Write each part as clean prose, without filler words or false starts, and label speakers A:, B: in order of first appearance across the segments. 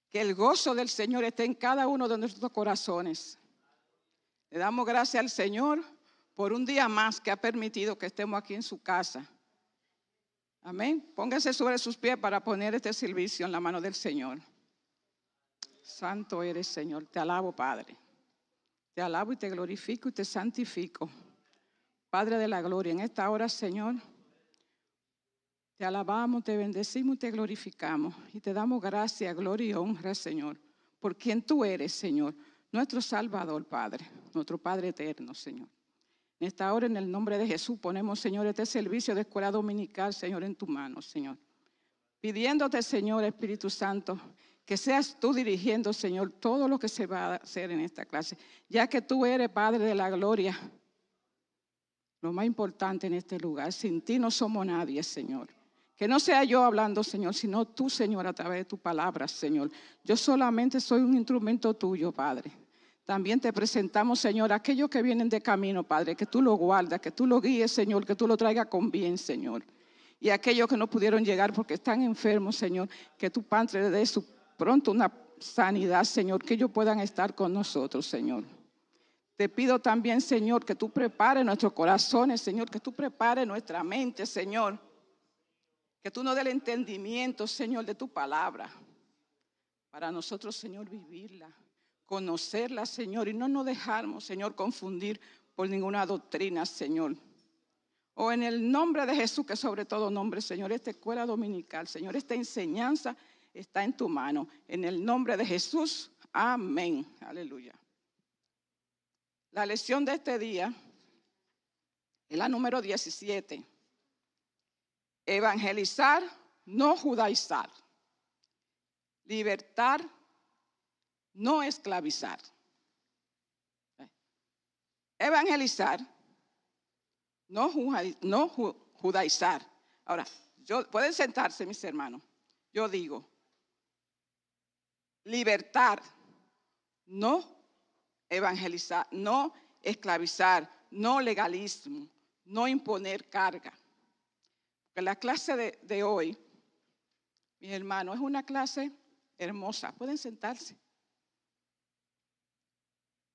A: Que el gozo del Señor esté en cada uno de nuestros corazones. Le damos gracias al Señor por un día más que ha permitido que estemos aquí en su casa. Amén. Póngase sobre sus pies para poner este servicio en la mano del Señor. Santo eres, Señor. Te alabo, Padre. Te alabo y te glorifico y te santifico. Padre de la gloria, en esta hora, Señor, te alabamos, te bendecimos y te glorificamos. Y te damos gracia, gloria y honra, Señor, por quien tú eres, Señor, nuestro Salvador, Padre, nuestro Padre eterno, Señor. En esta hora, en el nombre de Jesús, ponemos, Señor, este servicio de escuela dominical, Señor, en tu mano, Señor. Pidiéndote, Señor, Espíritu Santo, que seas tú dirigiendo, Señor, todo lo que se va a hacer en esta clase, ya que tú eres, Padre de la gloria, lo más importante en este lugar. Sin ti no somos nadie, Señor. Que no sea yo hablando, Señor, sino tú, Señor, a través de tu palabra, Señor. Yo solamente soy un instrumento tuyo, Padre. También te presentamos, Señor, aquellos que vienen de camino, Padre, que tú lo guardas, que tú lo guíes, Señor, que tú lo traigas con bien, Señor. Y aquellos que no pudieron llegar porque están enfermos, Señor, que tu Padre le dé pronto una sanidad, Señor, que ellos puedan estar con nosotros, Señor. Te pido también, Señor, que tú prepares nuestros corazones, Señor, que tú prepares nuestra mente, Señor. Que tú nos dé el entendimiento, Señor, de tu palabra. Para nosotros, Señor, vivirla, conocerla, Señor, y no nos dejarnos, Señor, confundir por ninguna doctrina, Señor. O en el nombre de Jesús, que sobre todo nombre, Señor, esta escuela dominical, Señor, esta enseñanza está en tu mano. En el nombre de Jesús, amén. Aleluya. La lección de este día es la número 17. Evangelizar, no judaizar. Libertar, no esclavizar. Evangelizar, no judaizar. Ahora, pueden sentarse, mis hermanos. Yo digo, libertar, no evangelizar, no esclavizar, no legalismo, no imponer carga. Porque la clase de hoy, mis hermanos, es una clase hermosa. Pueden sentarse.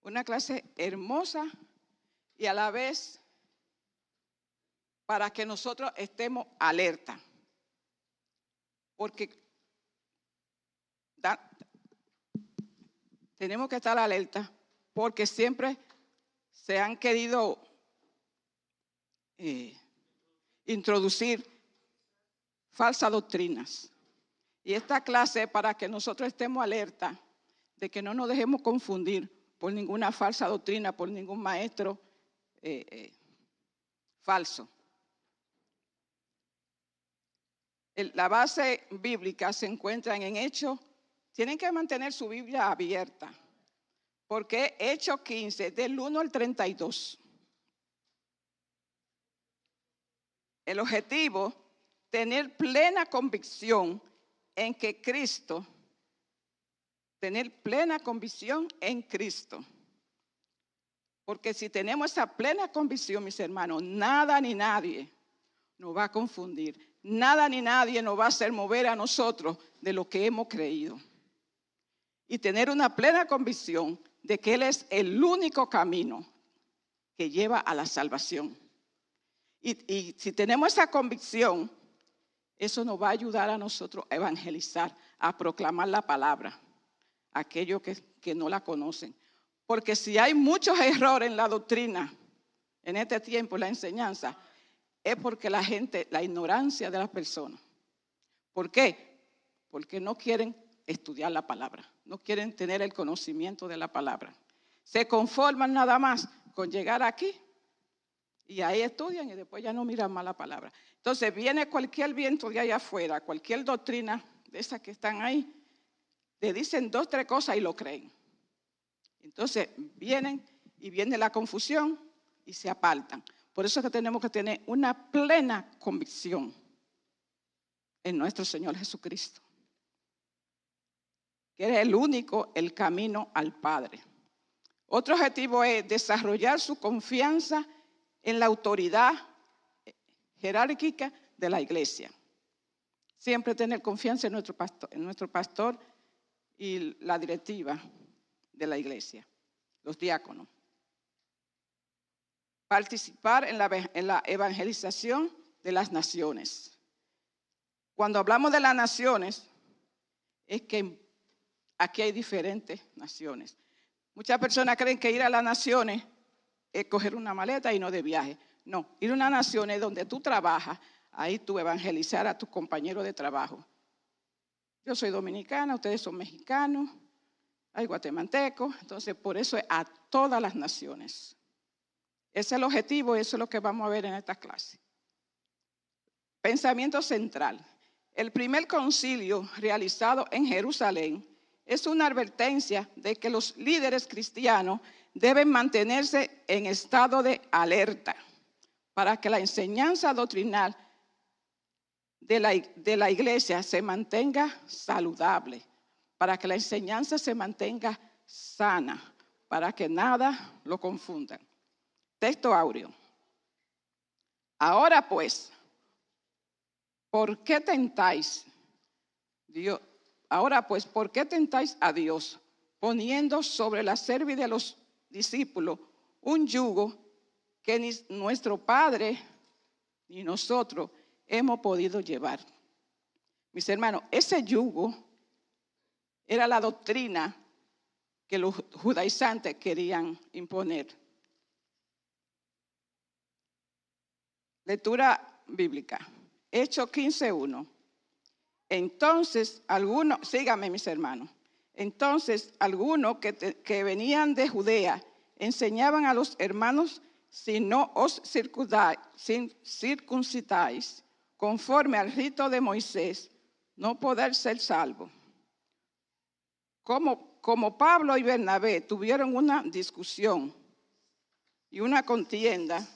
A: Una clase hermosa y a la vez para que nosotros estemos alerta. Porque tenemos que estar alerta porque siempre se han querido introducir falsas doctrinas. Y esta clase es para que nosotros estemos alerta de que no nos dejemos confundir por ninguna falsa doctrina, por ningún maestro falso. La base bíblica se encuentra en Hechos. Tienen que mantener su Biblia abierta, porque Hechos 15, del 1 al 32. El objetivo, tener plena convicción en que Cristo, tener plena convicción en Cristo. Porque si tenemos esa plena convicción, mis hermanos, nada ni nadie nos va a confundir. Nada ni nadie nos va a hacer mover a nosotros de lo que hemos creído. Y tener una plena convicción de que Él es el único camino que lleva a la salvación. Y si tenemos esa convicción, eso nos va a ayudar a nosotros a evangelizar, a proclamar la palabra a aquellos que no la conocen. Porque si hay muchos errores en la doctrina, en este tiempo, en la enseñanza, es porque la ignorancia de las personas. ¿Por qué? Porque no quieren estudiar la palabra, no quieren tener el conocimiento de la palabra. Se conforman nada más con llegar aquí y ahí estudian y después ya no miran más la palabra. Entonces viene cualquier viento de allá afuera, cualquier doctrina de esas que están ahí, le dicen 2, 3 cosas y lo creen. Entonces viene la confusión y se apartan. Por eso es que tenemos que tener una plena convicción en nuestro Señor Jesucristo, que es el único, el camino al Padre. Otro objetivo es desarrollar su confianza en la autoridad jerárquica de la iglesia. Siempre tener confianza en nuestro pastor y la directiva de la iglesia, los diáconos. Participar en la evangelización de las naciones. Cuando hablamos de las naciones, es que aquí hay diferentes naciones. Muchas personas creen que ir a las naciones es coger una maleta y no de viaje. No, ir a una nación es donde tú trabajas, ahí tú evangelizar a tus compañeros de trabajo. Yo soy dominicana, ustedes son mexicanos, hay guatemaltecos, entonces por eso es a todas las naciones. Ese es el objetivo, eso es lo que vamos a ver en esta clase. Pensamiento central. El primer concilio realizado en Jerusalén es una advertencia de que los líderes cristianos deben mantenerse en estado de alerta para que la enseñanza doctrinal de la iglesia se mantenga saludable, para que la enseñanza se mantenga sana, para que nada lo confundan. Texto áureo. Ahora pues, ¿por qué tentáis Dios? Ahora pues, ¿por qué tentáis a Dios, poniendo sobre la cerviz de los discípulos un yugo que ni nuestro Padre ni nosotros hemos podido llevar? Mis hermanos, ese yugo era la doctrina que los judaizantes querían imponer. Lectura bíblica. Hechos 15:1. Entonces, síganme mis hermanos. Entonces, algunos que venían de Judea enseñaban a los hermanos: si no os circuncidáis conforme al rito de Moisés, no podéis ser salvos. Como Pablo y Bernabé tuvieron una discusión y una contienda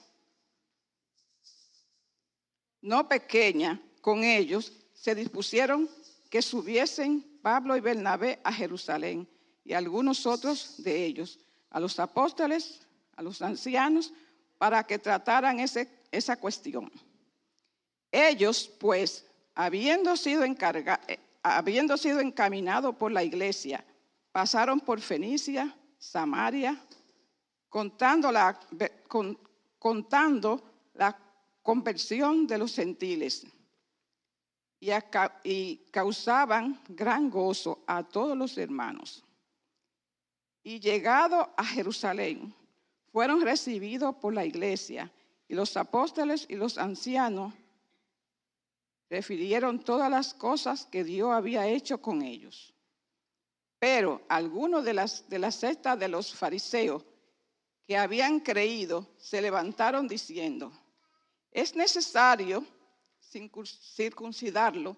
A: no pequeña con ellos, se dispusieron que subiesen Pablo y Bernabé a Jerusalén y algunos otros de ellos, a los apóstoles, a los ancianos, para que trataran esa cuestión. Ellos, pues, habiendo sido encaminados por la iglesia, pasaron por Fenicia, Samaria, contando la conversión de los gentiles, y causaban gran gozo a todos los hermanos. Y llegado a Jerusalén, fueron recibidos por la iglesia, y los apóstoles y los ancianos refirieron todas las cosas que Dios había hecho con ellos. Pero algunos de la secta de los fariseos que habían creído se levantaron diciendo: es necesario circuncidarlo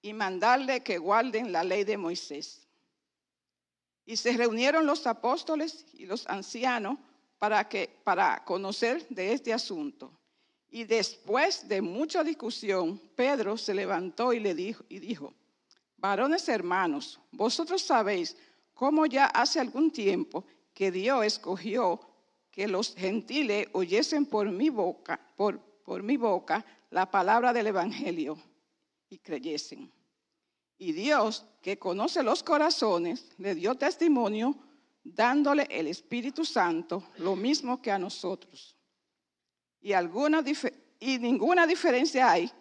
A: y mandarle que guarden la ley de Moisés. Y se reunieron los apóstoles y los ancianos para conocer de este asunto. Y después de mucha discusión, Pedro se levantó y dijo: varones hermanos, vosotros sabéis cómo ya hace algún tiempo que Dios escogió que los gentiles oyesen por mi boca la palabra del evangelio y creyesen. Y Dios, que conoce los corazones, le dio testimonio dándole el Espíritu Santo, lo mismo que a nosotros. Y ninguna diferencia hay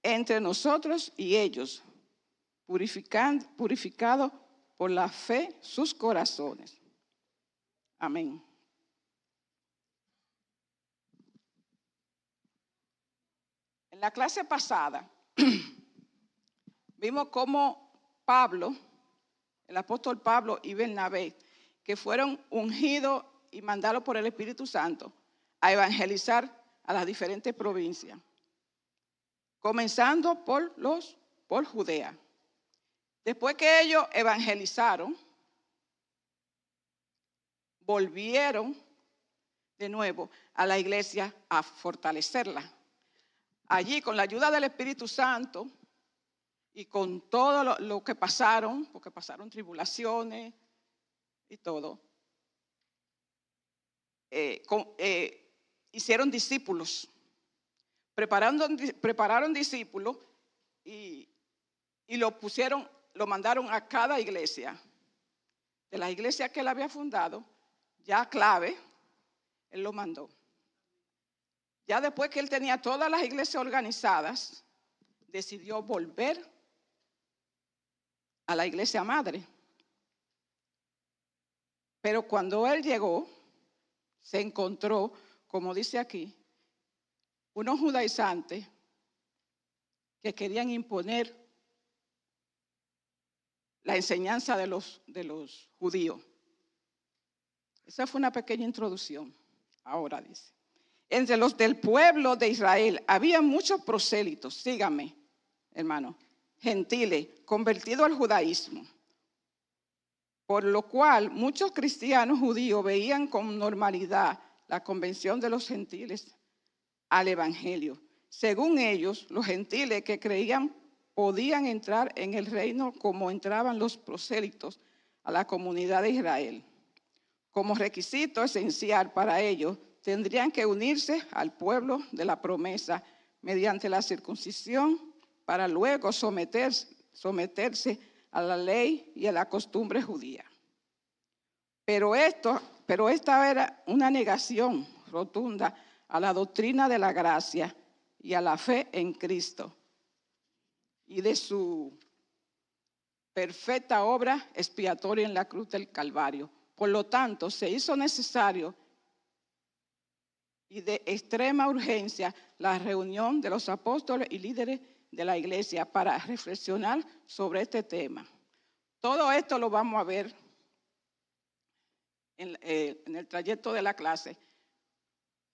A: entre nosotros y ellos, purificado por la fe sus corazones. Amén. En la clase pasada vimos cómo Pablo, el apóstol Pablo y Bernabé, que fueron ungidos y mandados por el Espíritu Santo a evangelizar a las diferentes provincias, comenzando por Judea. Después que ellos evangelizaron, volvieron de nuevo a la iglesia a fortalecerla. Allí, con la ayuda del Espíritu Santo y con todo lo que pasaron, porque pasaron tribulaciones y todo, hicieron discípulos, prepararon discípulos y lo mandaron a cada iglesia. De las iglesias que él había fundado, ya clave, él lo mandó. Ya después que él tenía todas las iglesias organizadas, decidió volver a la iglesia madre. Pero cuando él llegó, se encontró, como dice aquí, unos judaizantes que querían imponer la enseñanza de los judíos. Esa fue una pequeña introducción. Ahora dice, entre los del pueblo de Israel había muchos prosélitos, síganme, hermano, gentiles, convertidos al judaísmo. Por lo cual muchos cristianos judíos veían con normalidad la conversión de los gentiles al evangelio. Según ellos, los gentiles que creían podían entrar en el reino como entraban los prosélitos a la comunidad de Israel. Como requisito esencial para ellos, tendrían que unirse al pueblo de la promesa mediante la circuncisión para luego someterse a la ley y a la costumbre judía. Pero esta era una negación rotunda a la doctrina de la gracia y a la fe en Cristo y de su perfecta obra expiatoria en la cruz del Calvario. Por lo tanto, se hizo necesario y de extrema urgencia la reunión de los apóstoles y líderes de la iglesia para reflexionar sobre este tema. Todo esto lo vamos a ver en el trayecto de la clase.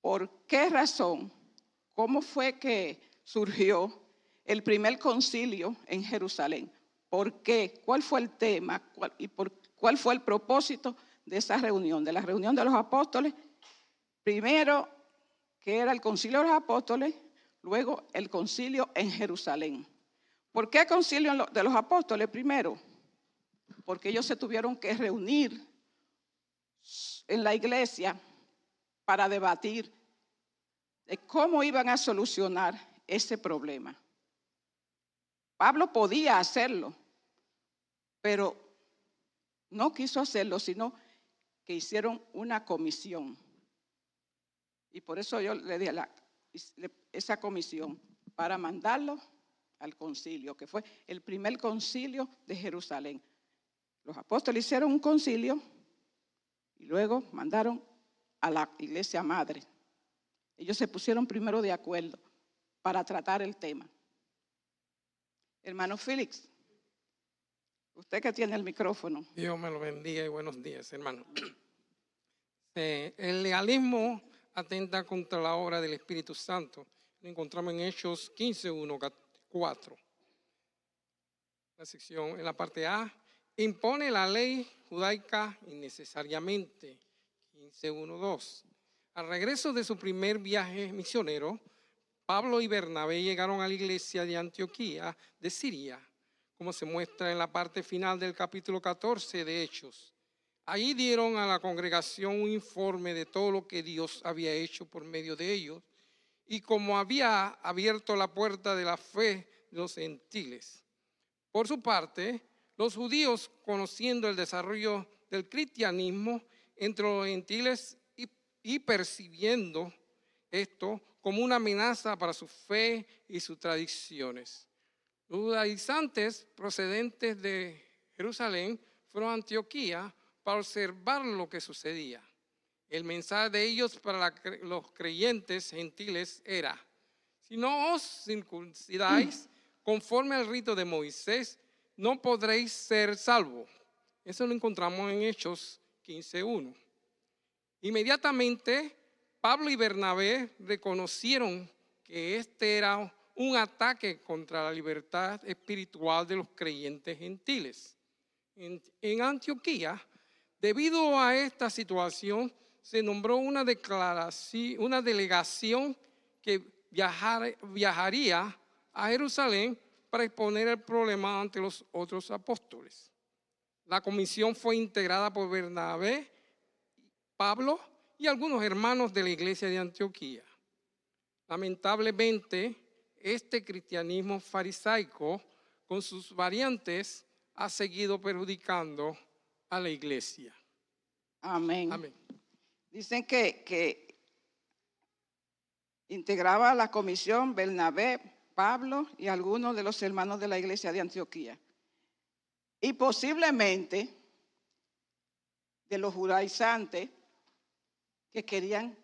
A: ¿Por qué razón? ¿Cómo fue que surgió el primer concilio en Jerusalén? ¿Por qué? ¿Cuál fue el tema? ¿Cuál fue el propósito de esa reunión? De la reunión de los apóstoles. Primero, que era el concilio de los apóstoles, luego el concilio en Jerusalén. ¿Por qué concilio de los apóstoles primero? Porque ellos se tuvieron que reunir en la iglesia para debatir de cómo iban a solucionar ese problema. Pablo podía hacerlo, pero no quiso hacerlo, sino que hicieron una comisión. Y por eso yo le di esa comisión para mandarlo al concilio, que fue el primer concilio de Jerusalén. Los apóstoles hicieron un concilio y luego mandaron a la iglesia madre. Ellos se pusieron primero de acuerdo para tratar el tema. Hermano Félix, usted que tiene el micrófono.
B: Dios me lo bendiga y buenos días, hermano. El legalismo atenta contra la obra del Espíritu Santo. Lo encontramos en Hechos 15:1-4. La sección, en la parte A, impone la ley judaica innecesariamente. 15:1-2. Al regreso de su primer viaje misionero, Pablo y Bernabé llegaron a la iglesia de Antioquía de Siria, como se muestra en la parte final del capítulo 14 de Hechos. Allí dieron a la congregación un informe de todo lo que Dios había hecho por medio de ellos y cómo había abierto la puerta de la fe de los gentiles. Por su parte, los judíos, conociendo el desarrollo del cristianismo entre los gentiles y percibiendo esto como una amenaza para su fe y sus tradiciones. Los judaizantes procedentes de Jerusalén fueron a Antioquía para observar lo que sucedía. El mensaje de ellos para los creyentes gentiles era: si no os circuncidáis conforme al rito de Moisés, no podréis ser salvos. Eso lo encontramos en Hechos 15:1. Inmediatamente, Pablo y Bernabé reconocieron que este era un ataque contra la libertad espiritual de los creyentes gentiles. En Antioquía, debido a esta situación, se nombró una delegación que viajaría a Jerusalén para exponer el problema ante los otros apóstoles. La comisión fue integrada por Bernabé, Pablo y algunos hermanos de la iglesia de Antioquía. Lamentablemente, este cristianismo farisaico, con sus variantes, ha seguido perjudicando a la iglesia.
A: Amén.
B: Amén.
A: Dicen que integraba la comisión Bernabé, Pablo y algunos de los hermanos de la iglesia de Antioquía. Y posiblemente de los judaizantes que querían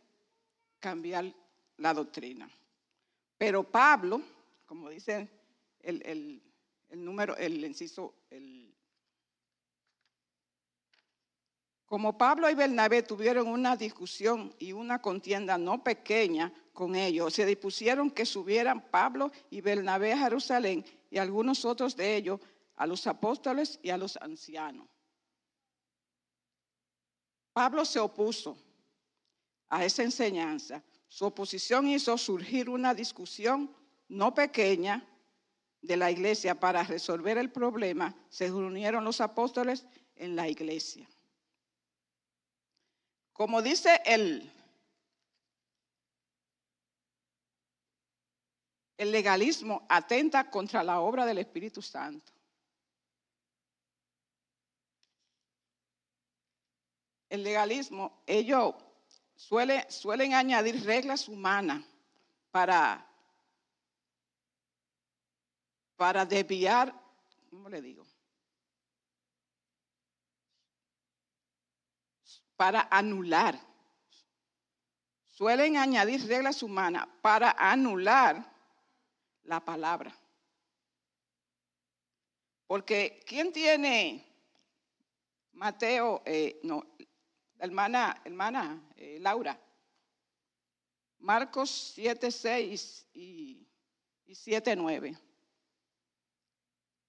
A: cambiar la doctrina. Pero Pablo, como dice el inciso, como Pablo y Bernabé tuvieron una discusión y una contienda no pequeña con ellos, se dispusieron que subieran Pablo y Bernabé a Jerusalén y algunos otros de ellos a los apóstoles y a los ancianos. Pablo se opuso a esa enseñanza. Su oposición hizo surgir una discusión no pequeña de la iglesia. Para resolver el problema, se reunieron los apóstoles en la iglesia. Como dice el legalismo, atenta contra la obra del Espíritu Santo. El legalismo, ellos suelen añadir reglas humanas para desviar, ¿cómo le digo? Para anular. Suelen añadir reglas humanas para anular la palabra. Porque ¿quién tiene Mateo? Hermana Laura. Marcos 7:6 y 7:9.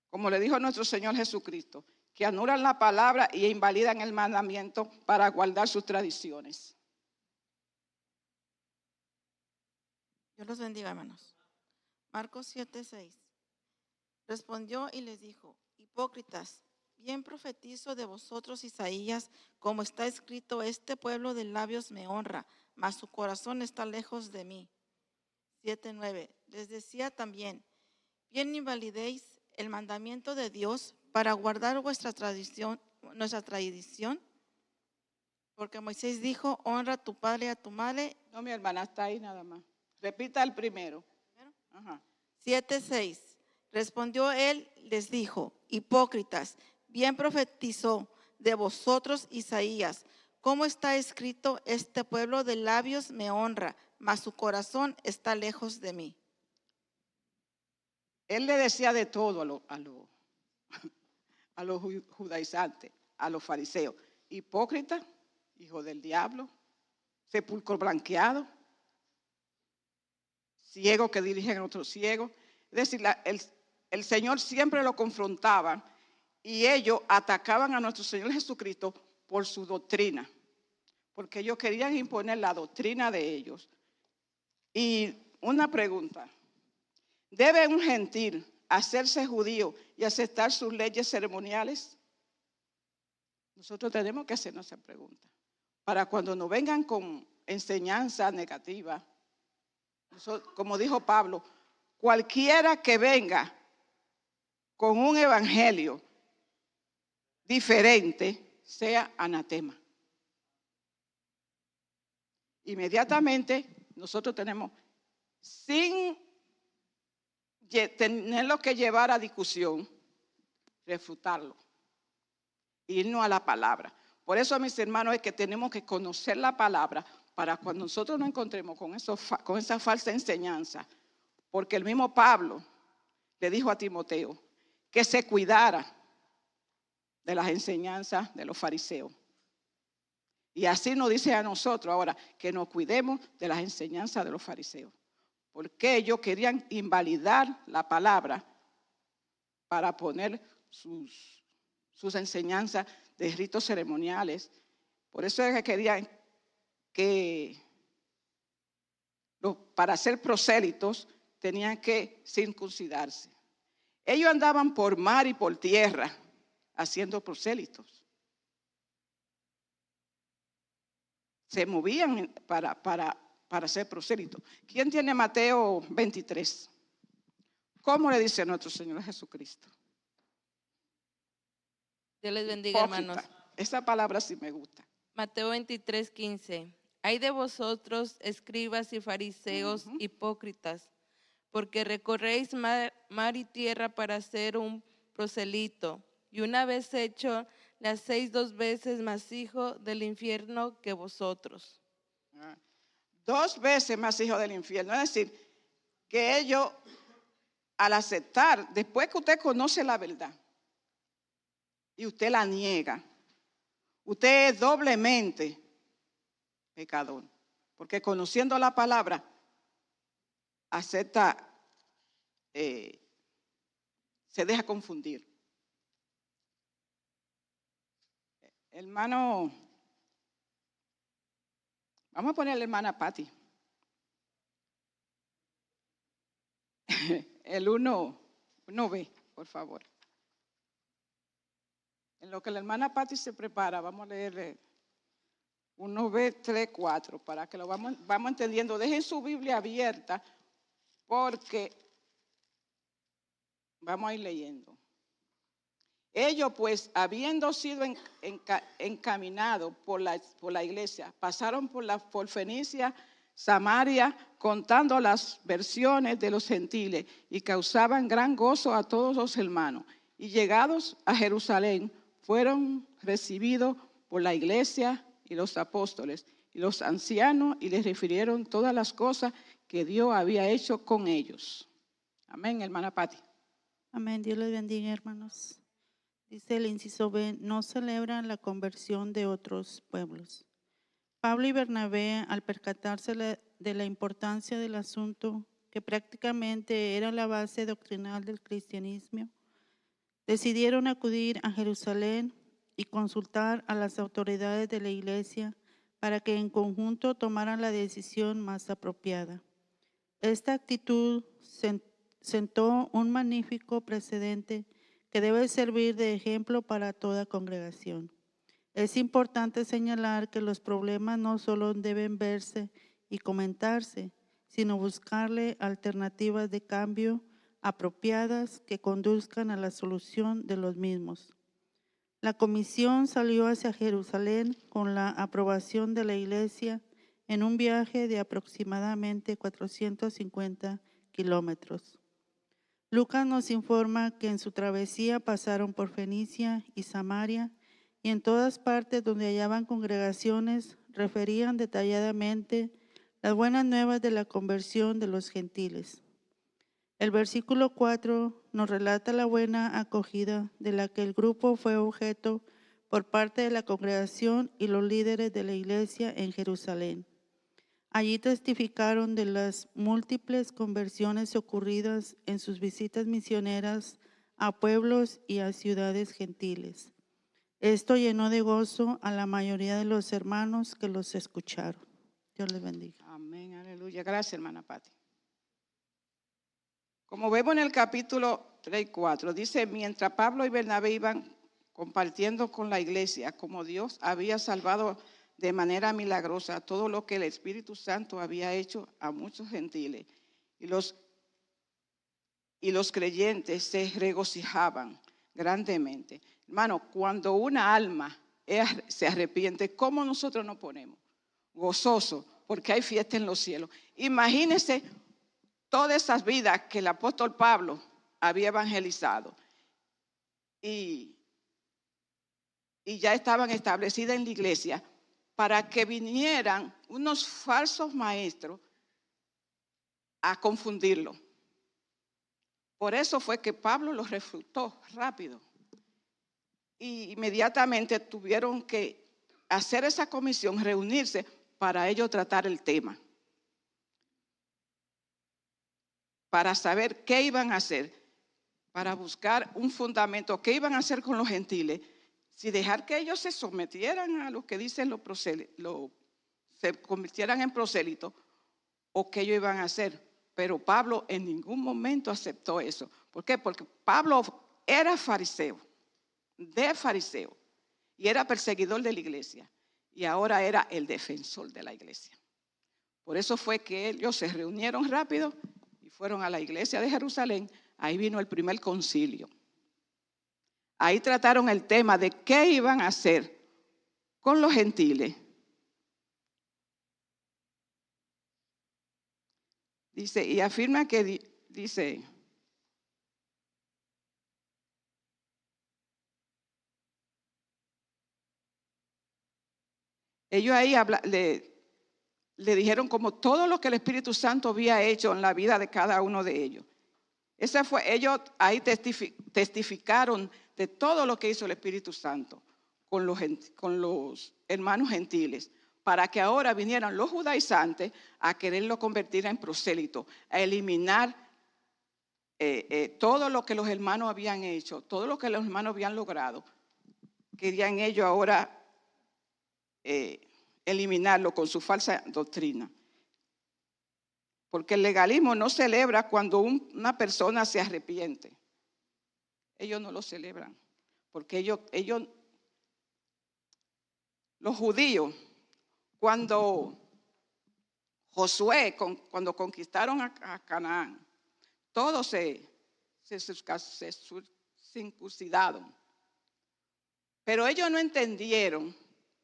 A: Como le dijo nuestro Señor Jesucristo, que anulan la palabra y invalidan el mandamiento para guardar sus tradiciones.
C: Dios los bendiga, hermanos. Marcos 7:6. Respondió y les dijo: hipócritas, bien profetizo de vosotros Isaías, como está escrito: este pueblo de labios me honra, mas su corazón está lejos de mí. 7:9. Les decía también: bien invalidéis el mandamiento de Dios para guardar nuestra tradición, porque Moisés dijo: honra a tu padre y a tu madre.
A: No, mi hermana, está ahí nada más. Repita el primero.
C: 7:6. Respondió él, les dijo: hipócritas, bien profetizó de vosotros Isaías, como está escrito: este pueblo de labios me honra, mas su corazón está lejos de mí.
A: Él le decía de todo a los judaizantes, a los fariseos: hipócrita, hijo del diablo, sepulcro blanqueado, ciego que dirigen a otros ciegos. Es decir, el Señor siempre lo confrontaba y ellos atacaban a nuestro Señor Jesucristo por su doctrina, porque ellos querían imponer la doctrina de ellos. Y una pregunta: ¿debe un gentil hacerse judío y aceptar sus leyes ceremoniales? Nosotros tenemos que hacernos esa pregunta, para cuando nos vengan con enseñanza negativa. Como dijo Pablo, cualquiera que venga con un evangelio diferente sea anatema. Inmediatamente nosotros tenemos, sin tenerlo que llevar a discusión, refutarlo, irnos a la palabra. Por eso, mis hermanos, es que tenemos que conocer la palabra para cuando nosotros nos encontremos con esa falsa enseñanza. Porque el mismo Pablo le dijo a Timoteo que se cuidara de las enseñanzas de los fariseos. Y así nos dice a nosotros ahora que nos cuidemos de las enseñanzas de los fariseos. Porque ellos querían invalidar la palabra para poner sus enseñanzas de ritos ceremoniales. Por eso es que querían que para ser prosélitos tenían que circuncidarse. Ellos andaban por mar y por tierra haciendo prosélitos. Se movían para ser prosélitos. ¿Quién tiene Mateo 23? ¿Cómo le dice nuestro Señor Jesucristo?
D: Dios les bendiga,
A: Hipócrita.
D: hermanos.
A: Esa palabra sí me gusta.
D: Mateo 23:15. Hay de vosotros, escribas y fariseos, hipócritas, porque recorréis mar y tierra para hacer un proselito, y una vez hecho, le hacéis 2 veces más hijo del infierno que vosotros.
A: 2 veces más hijo del infierno. Es decir, que ellos, al aceptar, después que usted conoce la verdad y usted la niega, usted es doblemente pecador. Porque conociendo la palabra, acepta, se deja confundir. Hermano, vamos a poner a la hermana Patti. El 1B, por favor. En lo que la hermana Patti se prepara, vamos a leer 1B, 3, 4, para que lo vamos entendiendo. Dejen su Biblia abierta, porque vamos a ir leyendo. Ellos, pues, habiendo sido encaminados por la iglesia, pasaron por Fenicia, Samaria, contando las versiones de los gentiles, y causaban gran gozo a todos los hermanos. Y llegados a Jerusalén, fueron recibidos por la iglesia y los apóstoles y los ancianos, y les refirieron todas las cosas que Dios había hecho con ellos. Amén, hermana Patti.
E: Amén. Dios les bendiga, hermanos. Dice el inciso B, no celebran la conversión de otros pueblos. Pablo y Bernabé, al percatarse de la importancia del asunto, que prácticamente era la base doctrinal del cristianismo, decidieron acudir a Jerusalén y consultar a las autoridades de la iglesia para que en conjunto tomaran la decisión más apropiada. Esta actitud sentó un magnífico precedente que debe servir de ejemplo para toda congregación. Es importante señalar que los problemas no solo deben verse y comentarse, sino buscarle alternativas de cambio apropiadas que conduzcan a la solución de los mismos. La comisión salió hacia Jerusalén con la aprobación de la iglesia en un viaje de aproximadamente 450 kilómetros. Lucas nos informa que en su travesía pasaron por Fenicia y Samaria, y en todas partes donde hallaban congregaciones referían detalladamente las buenas nuevas de la conversión de los gentiles. El versículo 4 nos relata la buena acogida de la que el grupo fue objeto por parte de la congregación y los líderes de la iglesia en Jerusalén. Allí testificaron de las múltiples conversiones ocurridas en sus visitas misioneras a pueblos y a ciudades gentiles. Esto llenó de gozo a la mayoría de los hermanos que los escucharon. Dios les bendiga.
A: Amén, aleluya. Gracias, hermana Patti. Como vemos en el capítulo 3 y 4, dice, mientras Pablo y Bernabé iban compartiendo con la iglesia, como Dios había salvado de manera milagrosa todo lo que el Espíritu Santo había hecho a muchos gentiles, y los creyentes se regocijaban grandemente. Hermano, cuando una alma se arrepiente, ¿cómo nosotros nos ponemos? Gozoso, porque hay fiesta en los cielos. Imagínense todas esas vidas que el apóstol Pablo había evangelizado y ya estaban establecidas en la iglesia, para que vinieran unos falsos maestros a confundirlo. Por eso fue que Pablo los refutó rápido. Y inmediatamente tuvieron que hacer esa comisión, reunirse para ellos tratar el tema, para saber qué iban a hacer, para buscar un fundamento, qué iban a hacer con los gentiles, si dejar que ellos se sometieran a lo que dicen se convirtieran en prosélitos, o qué ellos iban a hacer. Pero Pablo en ningún momento aceptó eso. ¿Por qué? Porque Pablo era fariseo, y era perseguidor de la iglesia, y ahora era el defensor de la iglesia. Por eso fue que ellos se reunieron rápido y fueron a la iglesia de Jerusalén ahí vino el primer concilio. Ahí trataron el tema de qué iban a hacer con los gentiles. Dice, y afirma que dice, ellos ahí le dijeron como todo lo que el Espíritu Santo había hecho en la vida de cada uno de ellos. Ellos ahí testificaron de todo lo que hizo el Espíritu Santo con los hermanos gentiles, para que ahora vinieran los judaizantes a quererlo convertir en prosélito, a eliminar todo lo que los hermanos habían hecho, todo lo que los hermanos habían logrado. Querían ellos ahora eliminarlo con su falsa doctrina. Porque el legalismo no celebra cuando una persona se arrepiente. Ellos no lo celebran. Porque ellos los judíos, cuando Josué, cuando conquistaron a Canaán, todos se circuncidaron. Pero ellos no entendieron,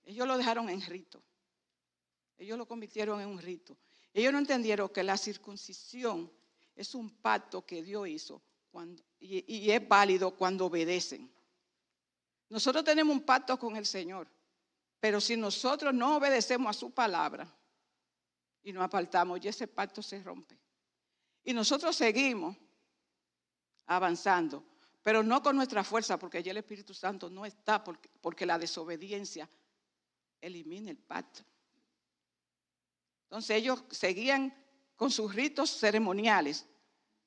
A: ellos lo dejaron en rito. Ellos lo convirtieron en un rito. Ellos no entendieron que la circuncisión es un pacto que Dios hizo y es válido cuando obedecen. Nosotros tenemos un pacto con el Señor, pero si nosotros no obedecemos a su palabra y nos apartamos, y ese pacto se rompe. Y nosotros seguimos avanzando, pero no con nuestra fuerza, porque ya el Espíritu Santo no está, porque la desobediencia elimina el pacto. Entonces ellos seguían con sus ritos ceremoniales,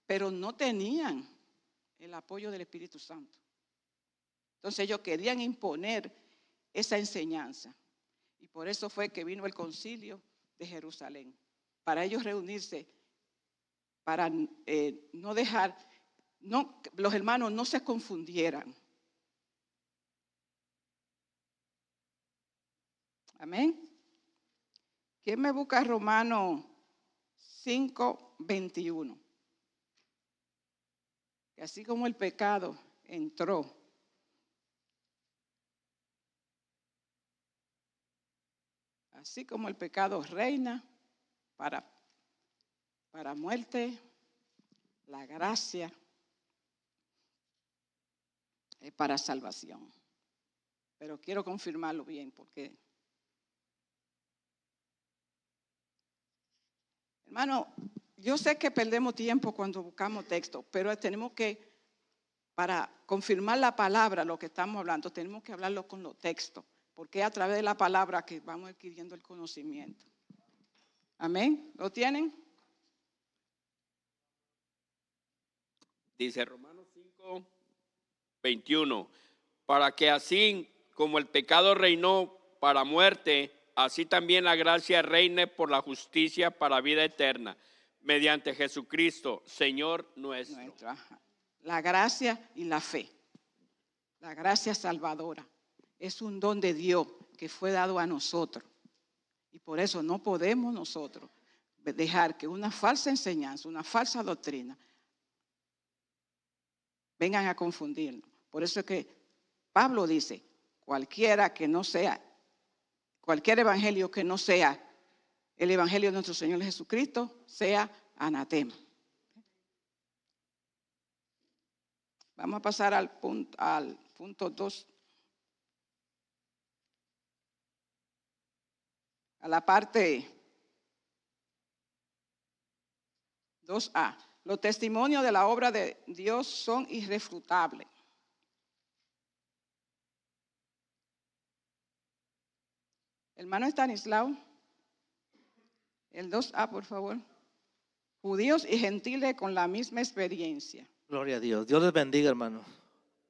A: pero no tenían el apoyo del Espíritu Santo. Entonces ellos querían imponer esa enseñanza. Y por eso fue que vino el concilio de Jerusalén, para ellos reunirse, para no dejar, los hermanos no se confundieran. Amén. ¿Quién me busca Romanos 5:21? Que así como el pecado entró, así como el pecado reina para muerte, la gracia es para salvación. Pero quiero confirmarlo bien porque, hermano, yo sé que perdemos tiempo cuando buscamos texto, pero tenemos que, para confirmar la palabra, lo que estamos hablando, tenemos que hablarlo con los textos, porque es a través de la palabra que vamos adquiriendo el conocimiento. Amén. ¿Lo tienen?
F: Dice Romanos 5:21, para que así como el pecado reinó para muerte, así también la gracia reine por la justicia para vida eterna, mediante Jesucristo, Señor nuestro.
A: La gracia y la fe. La gracia salvadora es un don de Dios que fue dado a nosotros. Y por eso no podemos nosotros dejar que una falsa enseñanza, una falsa doctrina, vengan a confundirnos. Por eso es que Pablo dice, cualquier evangelio que no sea el evangelio de nuestro Señor Jesucristo, sea anatema. Vamos a pasar al punto 2. A la parte 2A. Los testimonios de la obra de Dios son irrefutables. Hermano Estanislao, el 2A, por favor. Judíos y gentiles con la misma experiencia.
G: Gloria a Dios. Dios les bendiga, hermanos.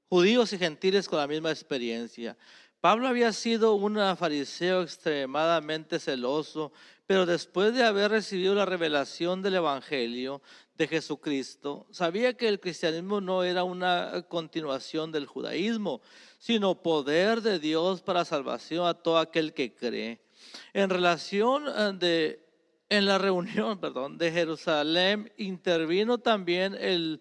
G: Judíos y gentiles con la misma experiencia. Pablo había sido un fariseo extremadamente celoso, pero después de haber recibido la revelación del Evangelio de Jesucristo, sabía que el cristianismo no era una continuación del judaísmo, sino poder de Dios para salvación a todo aquel que cree. En la reunión de Jerusalén intervino también el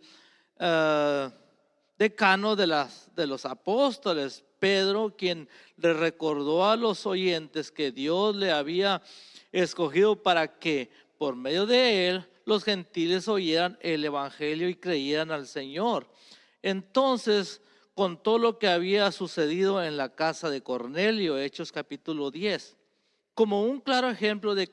G: decano de los apóstoles, Pedro, quien le recordó a los oyentes que Dios le había escogido para que por medio de él los gentiles oyeran el evangelio y creyeran al Señor. Entonces contó lo que había sucedido en la casa de Cornelio, Hechos capítulo 10, como un claro ejemplo de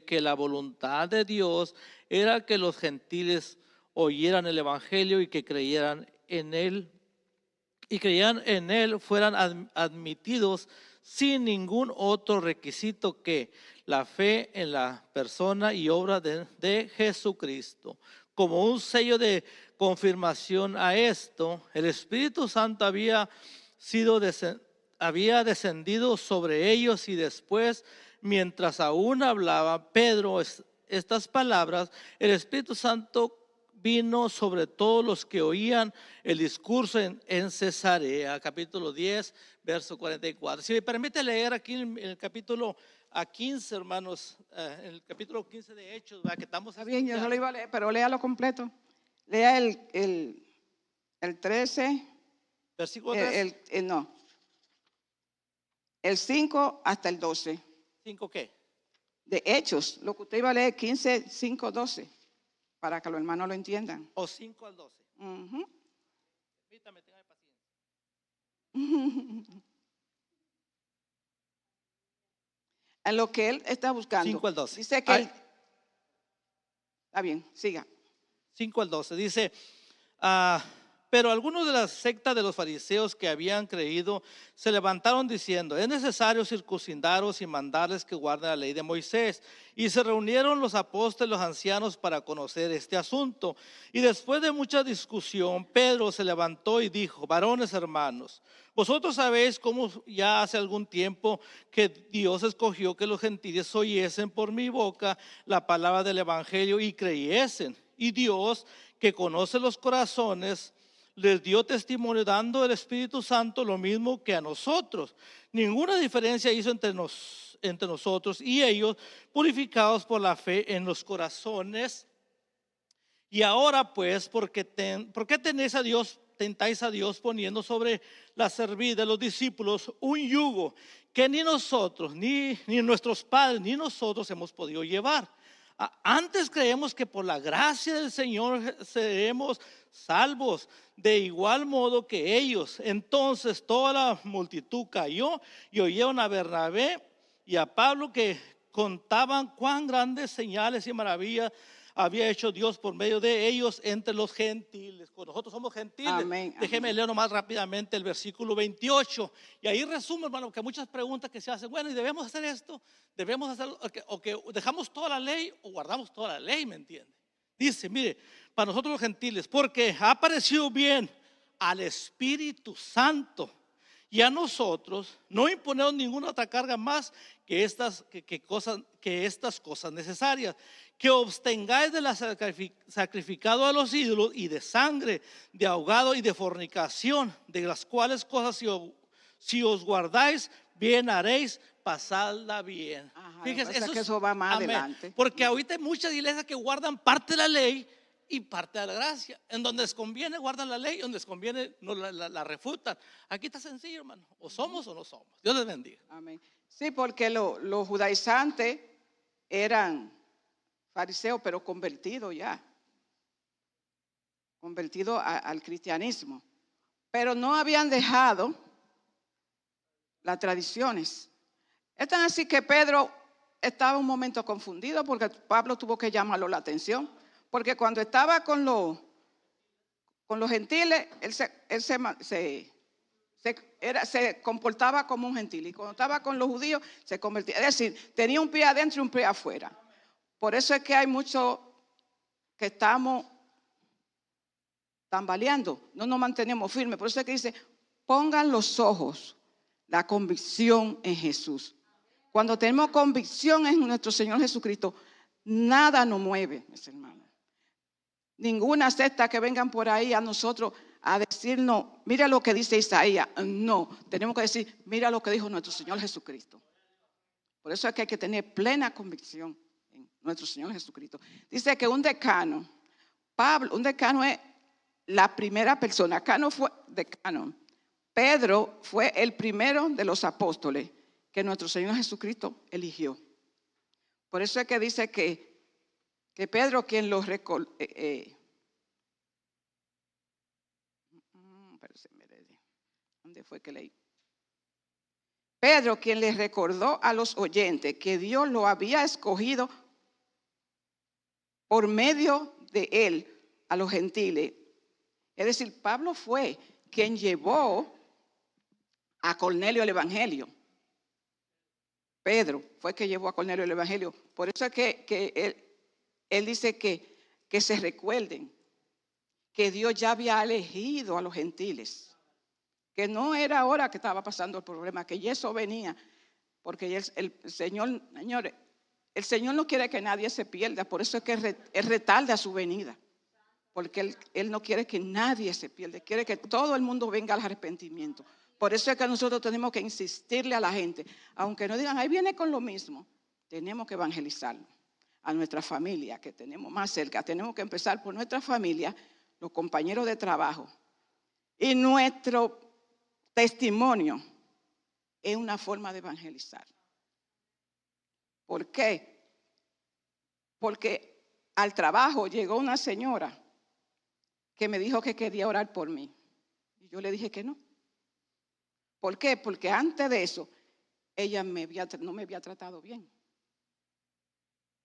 G: que la voluntad de Dios era que los gentiles oyeran el evangelio y que creyeran en él, fueran admitidos sin ningún otro requisito que la fe en la persona y obra de Jesucristo. Como un sello de confirmación a esto, el Espíritu Santo había descendido sobre ellos, y después, mientras aún hablaba Pedro estas palabras, el Espíritu Santo vino sobre todos los que oían el discurso en Cesarea. Capítulo 10, verso 44. Si me permite leer aquí en el capítulo 15, hermanos, en el capítulo 15 de Hechos, ¿verdad? Que estamos
A: Está bien, yo no
G: estudiando.
A: lo iba a leer, pero léalo completo. Lea el 13,
G: Versículo 3.
A: no, el 5 hasta el 12.
G: ¿5 qué?
A: De Hechos, lo que usted iba a leer, 15, 5, 12, para que los hermanos lo entiendan.
G: O 5 al 12.
A: Ujú.
G: Permítame, tenga paciencia.
A: En lo que él está buscando.
G: 5 al 12.
A: Dice que está bien, siga.
G: 5 al 12. Dice, pero algunos de la secta de los fariseos que habían creído se levantaron diciendo: es necesario circuncidaros y mandarles que guarden la ley de Moisés. Y se reunieron los apóstoles, los ancianos, para conocer este asunto. Y después de mucha discusión, Pedro se levantó y dijo: varones hermanos, vosotros sabéis cómo ya hace algún tiempo que Dios escogió que los gentiles oyesen por mi boca la palabra del evangelio y creyesen. Y Dios, que conoce los corazones, les dio testimonio dando el Espíritu Santo lo mismo que a nosotros. Ninguna diferencia hizo entre nosotros y ellos, purificados por la fe en los corazones. Y ahora pues, ¿por qué tentáis a Dios poniendo sobre la cerviz de los discípulos un yugo que ni nosotros, ni nuestros padres, ni nosotros hemos podido llevar? Antes creemos que por la gracia del Señor seremos salvos, de igual modo que ellos. Entonces toda la multitud cayó y oyeron a Bernabé y a Pablo, que contaban cuán grandes señales y maravillas había hecho Dios por medio de ellos entre los gentiles. Nosotros somos gentiles.
A: Amén,
G: Déjeme
A: amén.
G: leer nomás rápidamente el versículo 28. Y ahí resume, hermano, que hay muchas preguntas que se hacen. Bueno, ¿y debemos hacer esto? ¿Debemos hacerlo? ¿O que dejamos toda la ley o guardamos toda la ley? ¿Me entiende? Dice, mire, para nosotros los gentiles, porque ha parecido bien al Espíritu Santo y a nosotros no imponemos ninguna otra carga más que estas cosas necesarias, que abstengáis de la sacrificado a los ídolos y de sangre, de ahogado y de fornicación, de las cuales cosas si os guardáis, bien haréis, pasadla bien.
A: Ajá,
G: Fíjese,
A: pasa que eso va más
G: amén.
A: adelante.
G: Porque ahorita hay muchas iglesias que guardan parte de la ley y parte de la gracia. En donde les conviene guardan la ley, donde les conviene no la refutan. Aquí está sencillo, hermano. O somos o no somos. Dios les bendiga.
A: Amén. Sí, porque los judaizantes eran fariseos, pero convertidos ya. Convertidos al cristianismo. Pero no habían dejado las tradiciones. Es tan así que Pedro estaba un momento confundido, porque Pablo tuvo que llamarlo la atención. Porque cuando estaba con los gentiles, él se comportaba como un gentil. Y cuando estaba con los judíos, se convertía. Es decir, tenía un pie adentro y un pie afuera. Por eso es que hay muchos que estamos tambaleando, no nos mantenemos firmes. Por eso es que dice, pongan los ojos, la convicción en Jesús. Cuando tenemos convicción en nuestro Señor Jesucristo, nada nos mueve, mis hermanos. Ninguna secta que vengan por ahí a nosotros a decirnos, mira lo que dice Isaías. No, tenemos que decir, mira lo que dijo nuestro Señor Jesucristo. Por eso es que hay que tener plena convicción en nuestro Señor Jesucristo. Dice que un decano es la primera persona. Acá no fue decano. Pedro fue el primero de los apóstoles que nuestro Señor Jesucristo eligió. Por eso es que dice que Pedro quien los recordó. ¿Dónde fue que leí? Pedro quien les recordó a los oyentes que Dios lo había escogido por medio de él a los gentiles. Es decir, Pablo fue quien llevó a Cornelio el evangelio. Pedro fue que llevó a Cornelio el evangelio. Por eso es que él dice que se recuerden que Dios ya había elegido a los gentiles, que no era ahora que estaba pasando el problema, que ya eso venía, porque el Señor, señores, el Señor no quiere que nadie se pierda, por eso es que él retarda su venida, porque él no quiere que nadie se pierda, quiere que todo el mundo venga al arrepentimiento. Por eso es que nosotros tenemos que insistirle a la gente, aunque no digan, ahí viene con lo mismo, tenemos que evangelizarlo a nuestra familia que tenemos más cerca. Tenemos que empezar por nuestra familia, los compañeros de trabajo. Y nuestro testimonio es una forma de evangelizar. ¿Por qué? Porque al trabajo llegó una señora que me dijo que quería orar por mí. Y yo le dije que no. ¿Por qué? Porque antes de eso, ella no me había tratado bien.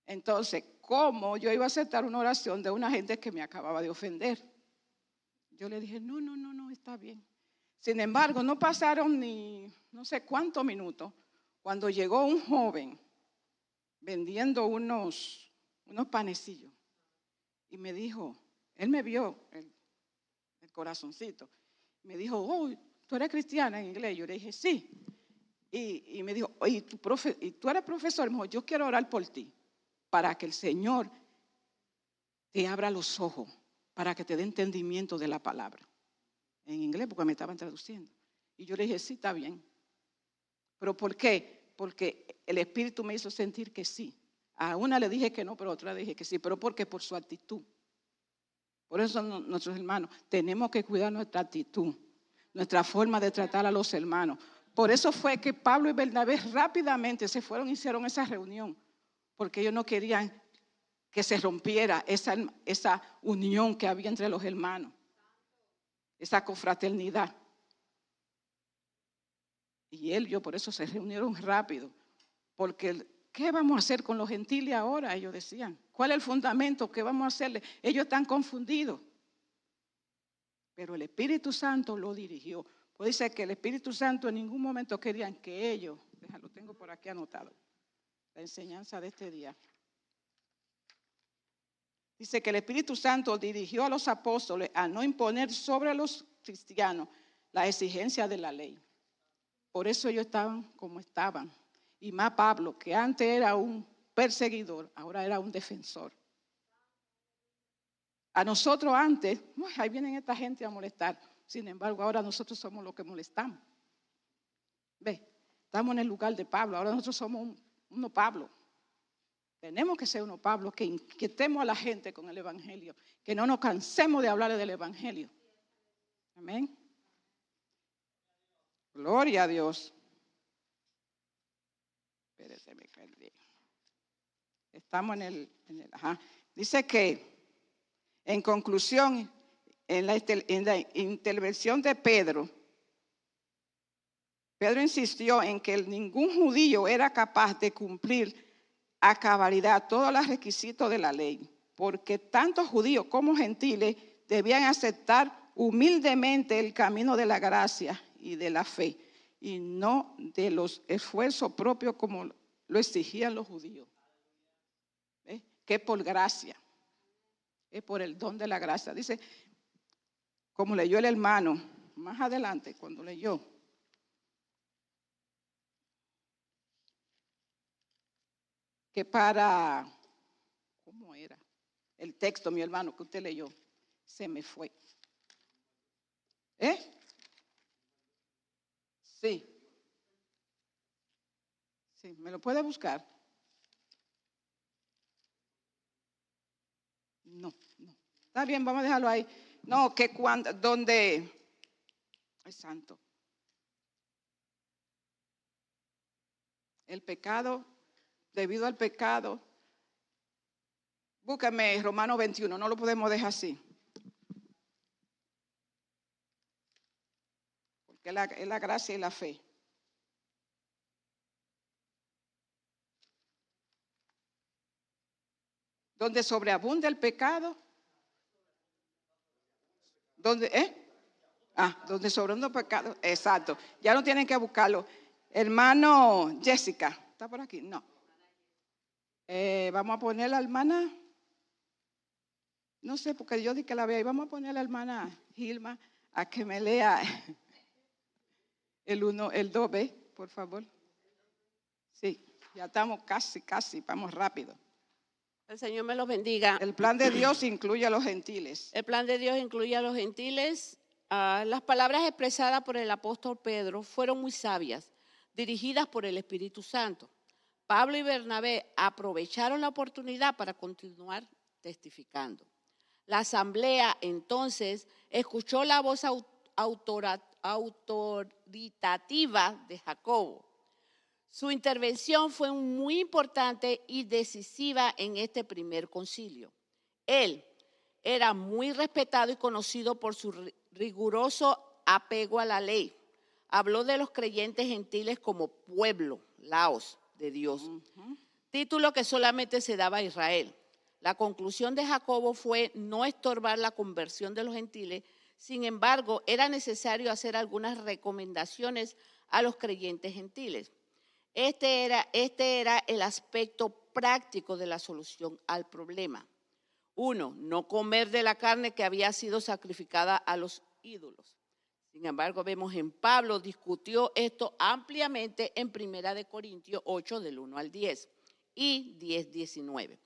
A: Entonces, ¿cómo yo iba a aceptar una oración de una gente que me acababa de ofender? Yo le dije, no, está bien. Sin embargo, no pasaron ni no sé cuántos minutos cuando llegó un joven vendiendo unos panecillos y me dijo, él me vio el corazoncito, me dijo, oh, ¿tú eres cristiana en inglés? Yo le dije, sí. Y me dijo, ¿y tú eres profesor? Me dijo, yo quiero orar por ti, para que el Señor te abra los ojos, para que te dé entendimiento de la palabra. En inglés, porque me estaban traduciendo. Y yo le dije, sí, está bien. ¿Pero por qué? Porque el Espíritu me hizo sentir que sí. A una le dije que no, pero a otra le dije que sí. ¿Pero por qué? Por su actitud. Por eso nuestros hermanos tenemos que cuidar nuestra actitud, nuestra forma de tratar a los hermanos. Por eso fue que Pablo y Bernabé rápidamente se fueron y hicieron esa reunión, porque ellos no querían que se rompiera esa unión que había entre los hermanos, esa confraternidad. Y ellos por eso se reunieron rápido, porque ¿qué vamos a hacer con los gentiles ahora? Ellos decían, ¿cuál es el fundamento? ¿Qué vamos a hacerle? Ellos están confundidos. Pero el Espíritu Santo lo dirigió. Pues dice que el Espíritu Santo en ningún momento querían que ellos, lo tengo por aquí anotado, la enseñanza de este día. Dice que el Espíritu Santo dirigió a los apóstoles a no imponer sobre los cristianos la exigencia de la ley. Por eso ellos estaban como estaban. Y más Pablo, que antes era un perseguidor, ahora era un defensor. A nosotros antes, ahí vienen esta gente a molestar. Sin embargo, ahora nosotros somos los que molestamos. Ve, estamos en el lugar de Pablo. Ahora nosotros somos uno Pablo. Tenemos que ser uno Pablo, que inquietemos a la gente con el evangelio, que no nos cansemos de hablar del evangelio. Amén. Gloria a Dios. Espérese, me perdí. Estamos en el Dice que, en conclusión, en la intervención de Pedro insistió en que ningún judío era capaz de cumplir a cabalidad todos los requisitos de la ley, porque tanto judíos como gentiles debían aceptar humildemente el camino de la gracia y de la fe, y no de los esfuerzos propios como lo exigían los judíos. ¿Ves? Que es por gracia, es por el don de la gracia. Dice, como leyó el hermano más adelante cuando leyó, que para, ¿cómo era? El texto, mi hermano, que usted leyó, se me fue. Sí. Sí, ¿me lo puede buscar? No. Está bien, vamos a dejarlo ahí. No, que cuando, donde es santo. El pecado, debido al pecado. Búscame Romanos 21, no lo podemos dejar así. Porque es la gracia y la fe. Donde sobreabunda el pecado. Donde sobreabunda el pecado. Exacto. Ya no tienen que buscarlo. Hermano Jessica, ¿está por aquí? No. Vamos a poner la hermana. No sé, porque yo dije que la vea. Y vamos a poner a la hermana Gilma a que me lea el 2B, por favor. Sí, ya estamos casi, vamos rápido.
H: El Señor me los bendiga.
A: El plan de Dios incluye a los gentiles.
H: El plan de Dios incluye a los gentiles. Las palabras expresadas por el apóstol Pedro fueron muy sabias, dirigidas por el Espíritu Santo. Pablo y Bernabé aprovecharon la oportunidad para continuar testificando. La asamblea entonces escuchó la voz autoritativa de Jacobo. Su intervención fue muy importante y decisiva en este primer concilio. Él era muy respetado y conocido por su riguroso apego a la ley. Habló de los creyentes gentiles como pueblo, laos de Dios, título que solamente se daba a Israel. La conclusión de Jacobo fue no estorbar la conversión de los gentiles. Sin embargo, era necesario hacer algunas recomendaciones a los creyentes gentiles. Este era el aspecto práctico de la solución al problema. 1. No comer de la carne que había sido sacrificada a los ídolos. Sin embargo, vemos en Pablo discutió esto ampliamente en 1 Corintios 8, del 1 al 10 y 10, 19.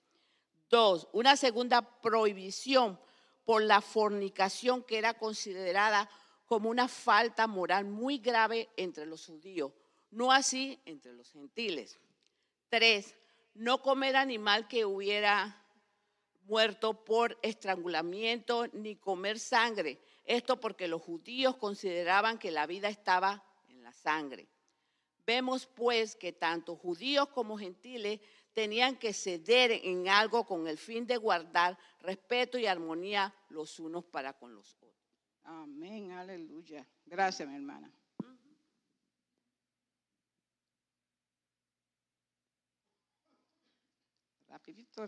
H: 2. Una segunda prohibición por la fornicación que era considerada como una falta moral muy grave entre los judíos, no así entre los gentiles. 3. No comer animal que hubiera muerto por estrangulamiento ni comer sangre. Esto porque los judíos consideraban que la vida estaba en la sangre. Vemos pues que tanto judíos como gentiles tenían que ceder en algo con el fin de guardar respeto y armonía los unos para con los otros.
A: Amén, aleluya. Gracias, mi hermana. Rapidito.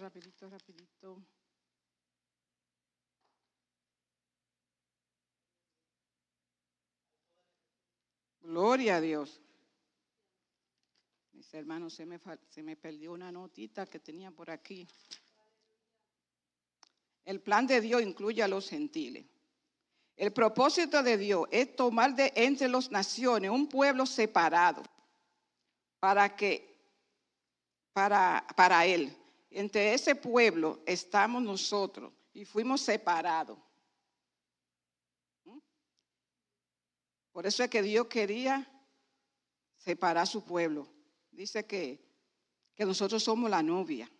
A: Gloria a Dios. Mis hermanos, se me perdió una notita que tenía por aquí. El plan de Dios incluye a los gentiles. El propósito de Dios es tomar de entre las naciones un pueblo separado para Él. Entre ese pueblo estamos nosotros y fuimos separados. Por eso es que Dios quería separar a su pueblo. Dice que nosotros somos la novia.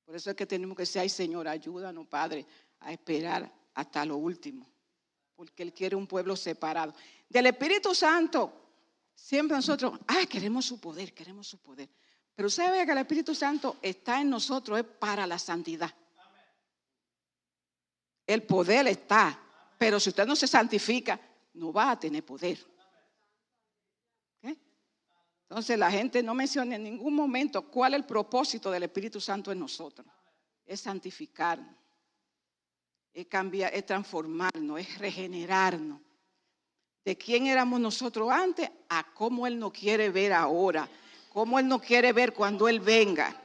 A: Por eso es que tenemos que decir, ay Señor, ayúdanos, Padre, a esperar hasta lo último. Porque Él quiere un pueblo separado. Del Espíritu Santo, siempre nosotros, queremos su poder. Pero usted ve que el Espíritu Santo está en nosotros, es para la santidad. El poder está, pero si usted no se santifica, no va a tener poder. Entonces la gente no menciona en ningún momento cuál es el propósito del Espíritu Santo en nosotros. Es santificarnos, es cambiar, es transformarnos, es regenerarnos. De quién éramos nosotros antes a cómo Él nos quiere ver ahora, cómo Él nos quiere ver cuando Él venga.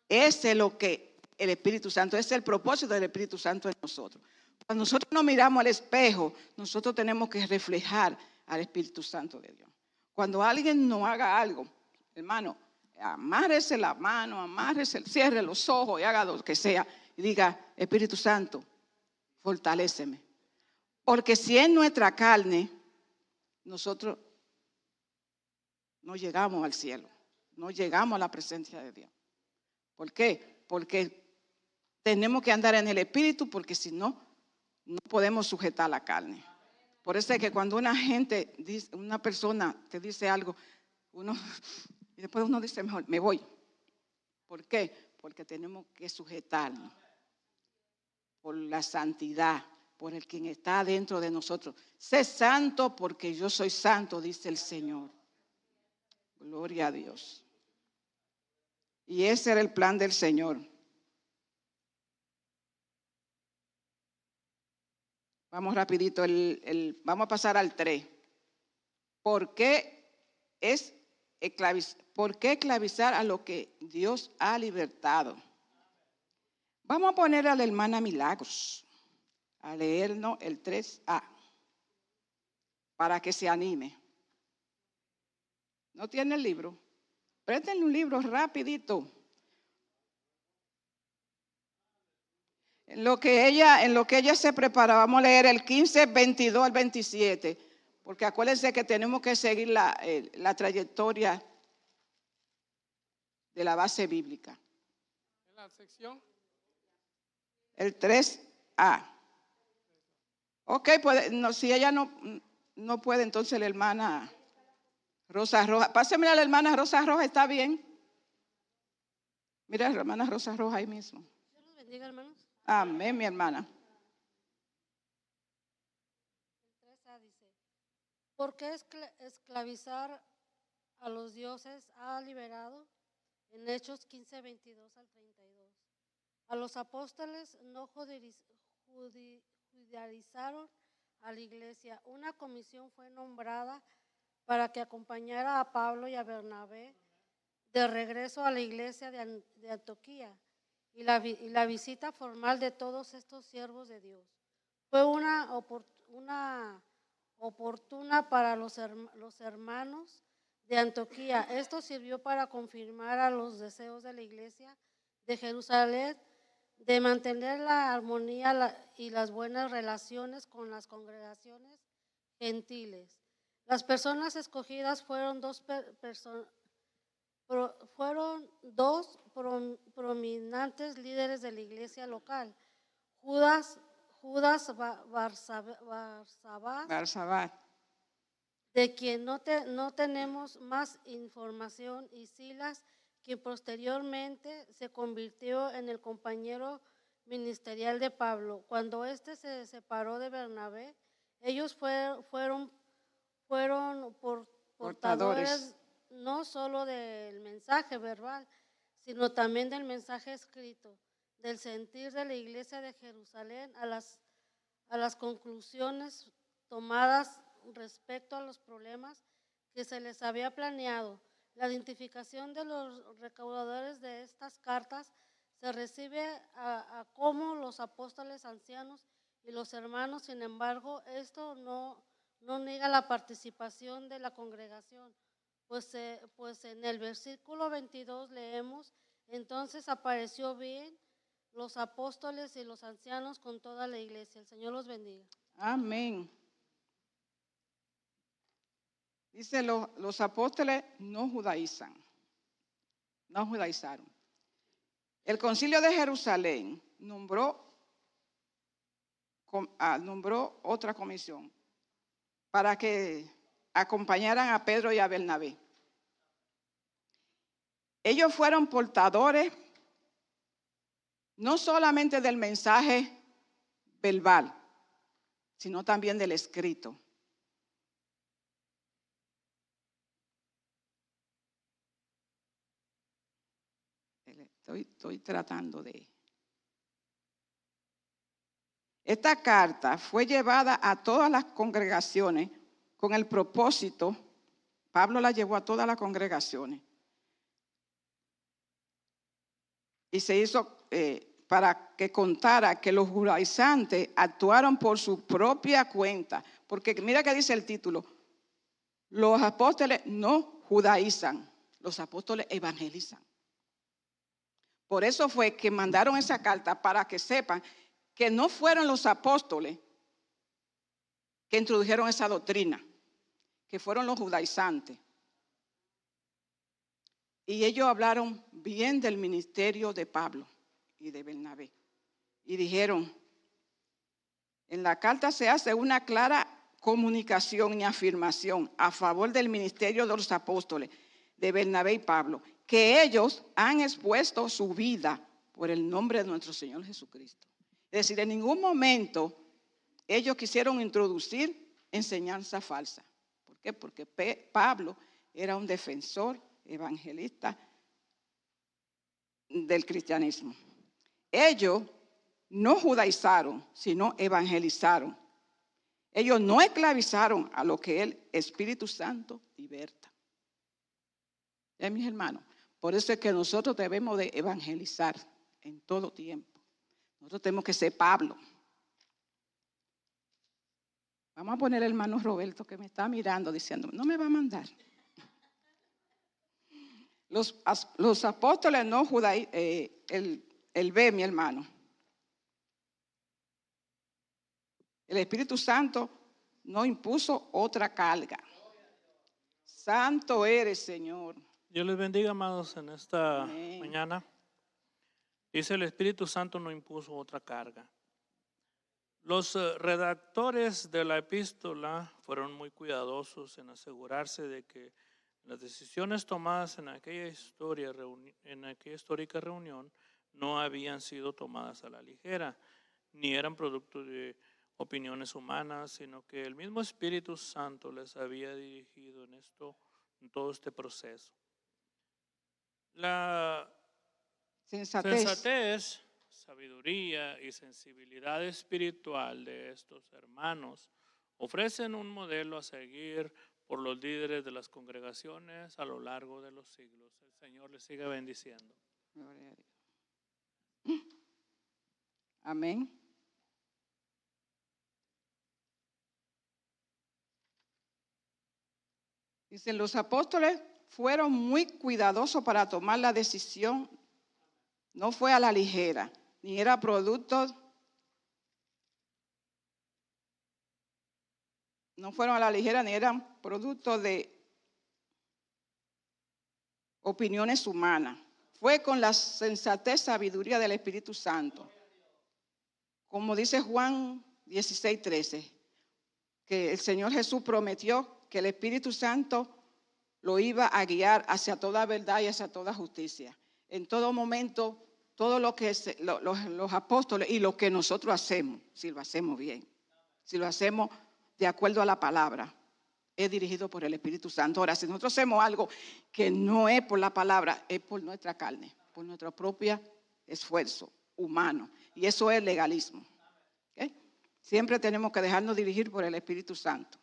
A: Ese es lo que el Espíritu Santo, ese es el propósito del Espíritu Santo en nosotros. Cuando nosotros nos miramos al espejo, nosotros tenemos que reflejar al Espíritu Santo de Dios. Cuando alguien no haga algo, hermano, amárrese la mano, cierre los ojos y haga lo que sea. Y diga, Espíritu Santo, fortaléceme. Porque si en nuestra carne, nosotros no llegamos al cielo, no llegamos a la presencia de Dios. ¿Por qué? Porque tenemos que andar en el Espíritu porque si no, no podemos sujetar la carne. Por eso es que cuando una persona te dice algo, y después uno dice mejor, me voy. ¿Por qué? Porque tenemos que sujetarnos por la santidad, por el quien está dentro de nosotros. Sé santo porque yo soy santo, dice el Señor. Gloria a Dios. Y ese era el plan del Señor. Vamos rapidito, vamos a pasar al 3. ¿Por qué esclavizar a lo que Dios ha libertado? Vamos a poner a la hermana Milagros a leernos el 3A para que se anime. ¿No tiene el libro? Préstenle un libro rapidito. En lo que ella se prepara, vamos a leer el 15, 22 al 27, porque acuérdense que tenemos que seguir la trayectoria de la base bíblica.
B: En la sección.
A: El 3A. Ok, si ella no puede, entonces la hermana Rosa Roja. Pásenme a la hermana Rosa Roja, ¿está bien? Mira, la hermana Rosa Roja ahí mismo.
I: Dios los bendiga, hermanos.
A: Amén, mi hermana.
I: El 3A dice, ¿por qué esclavizar a los dioses ha liberado? En Hechos 15, 22 al 32. A los apóstoles no judicializaron a la iglesia. Una comisión fue nombrada para que acompañara a Pablo y a Bernabé de regreso a la iglesia de Antioquía. Y la visita formal de todos estos siervos de Dios fue una oportuna para los hermanos de Antioquía. Esto sirvió para confirmar a los deseos de la iglesia de Jerusalén de mantener la armonía y las buenas relaciones con las congregaciones gentiles. Las personas escogidas fueron dos prominentes líderes de la iglesia local, Judas
A: Barsabás,
I: de quien no tenemos más información, y Silas, quien posteriormente se convirtió en el compañero ministerial de Pablo. Cuando éste se separó de Bernabé, ellos fueron portadores no solo del mensaje verbal, sino también del mensaje escrito, del sentir de la iglesia de Jerusalén a las conclusiones tomadas respecto a los problemas que se les había planeado. La identificación de los recaudadores de estas cartas se recibe a como los apóstoles ancianos y los hermanos. Sin embargo, esto no niega la participación de la congregación, pues en el versículo 22 leemos: entonces apareció bien los apóstoles y los ancianos con toda la iglesia. El Señor los bendiga.
A: amén. Dice, los apóstoles no judaizaron. El concilio de Jerusalén nombró otra comisión para que acompañaran a Pedro y a Bernabé. Ellos fueron portadores no solamente del mensaje verbal, sino también del escrito. Estoy tratando de... Esta carta fue llevada a todas las congregaciones con el propósito, Pablo la llevó a todas las congregaciones, y se hizo para que contara que los judaizantes actuaron por su propia cuenta, porque mira que dice el título: los apóstoles no judaizan, los apóstoles evangelizan. Por eso fue que mandaron esa carta, para que sepan que no fueron los apóstoles que introdujeron esa doctrina, que fueron los judaizantes. Y ellos hablaron bien del ministerio de Pablo y de Bernabé. y dijeron, en la carta se hace una clara comunicación y afirmación a favor del ministerio de los apóstoles, de Bernabé y Pablo, que ellos han expuesto su vida por el nombre de nuestro Señor Jesucristo. Es decir, en ningún momento ellos quisieron introducir enseñanza falsa. ¿Por qué? Porque Pablo era un defensor evangelista del cristianismo. Ellos no judaizaron, sino evangelizaron. Ellos no esclavizaron a lo que el Espíritu Santo liberta. Mis hermanos, por eso es que nosotros debemos de evangelizar en todo tiempo. Nosotros tenemos que ser Pablo. Vamos a poner al hermano Roberto que me está mirando diciendo, no me va a mandar. Los apóstoles no judaízaron, el B, mi hermano. El Espíritu Santo no impuso otra carga. Santo eres, Señor.
J: Dios les bendiga, amados, en esta
A: Amén.
J: mañana. Dice, el Espíritu Santo no impuso otra carga. Los redactores de la epístola fueron muy cuidadosos en asegurarse de que las decisiones tomadas en aquella histórica reunión no habían sido tomadas a la ligera, ni eran producto de opiniones humanas, sino que el mismo Espíritu Santo les había dirigido en todo este proceso. La sensatez, sabiduría y sensibilidad espiritual de estos hermanos ofrecen un modelo a seguir por los líderes de las congregaciones a lo largo de los siglos. El Señor les siga bendiciendo.
A: Gloria a Dios. Amén. Dicen, los apóstoles fueron muy cuidadosos para tomar la decisión. No fue a la ligera, ni era producto, no fueron a la ligera, ni eran producto de opiniones humanas. Fue con la sensatez, sabiduría del Espíritu Santo. Como dice Juan 16:13, que el Señor Jesús prometió que el Espíritu Santo lo iba a guiar hacia toda verdad y hacia toda justicia. En todo momento, todo lo que los apóstoles y lo que nosotros hacemos, si lo hacemos bien, si lo hacemos de acuerdo a la palabra, es dirigido por el Espíritu Santo. Ahora, si nosotros hacemos algo que no es por la palabra, es por nuestra carne, por nuestro propio esfuerzo humano. Y eso es legalismo. ¿Okay? Siempre tenemos que dejarnos dirigir por el Espíritu Santo.